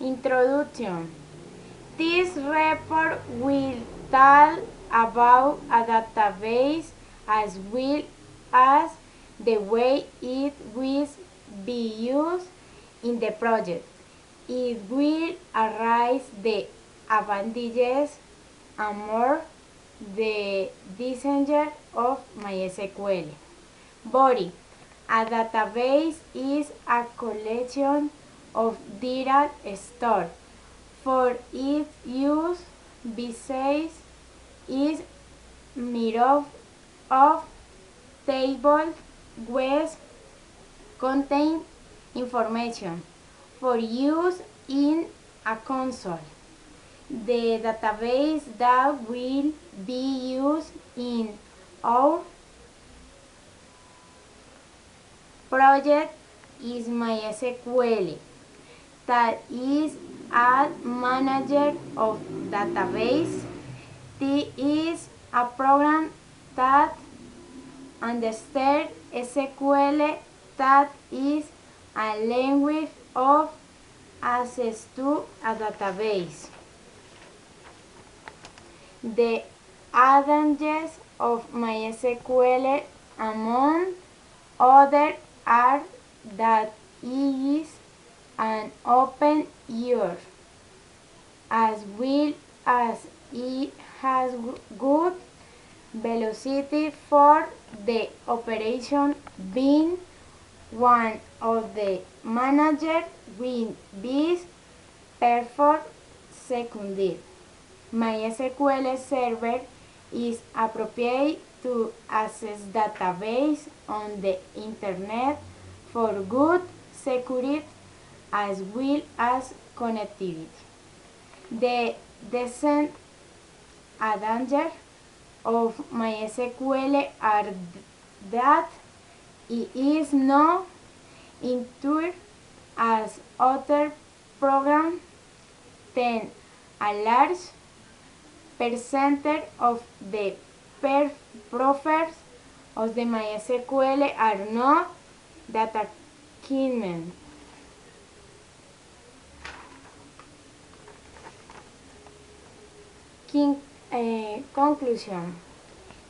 Introduction. This report will tell about a database as well as the way it will be used in the project. It will arise the advantages and more the design of MySQL. Body. A database is a collection of data stored for its use. Besides is made up of tables which contain information for use in a console. The database that will be used in our project is MySQL, that is a manager of database. This is a program that understands SQL, that is a language of access to a database. The advantages of MySQL, among others, are that it is an open source, as well as it has good velocity for the operation, being one of the managers with this per second. MySQL server is appropriate to access database on the internet for good security as well as connectivity. The disadvantages of MySQL are that it is not intuitive as other programs. Then a large percentage of the profiles of the MySQL are not data documented. Conclusion.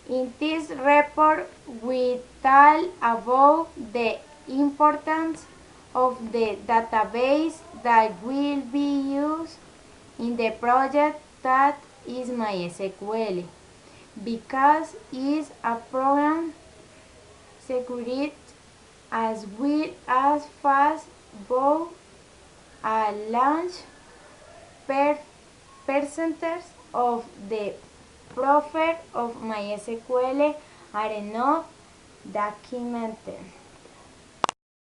In this report, we tell about the importance of the database that will be used in the project, that is MySQL, because it is a program security as well as fast, both a large percentage of the profiles of MySQL are not documented.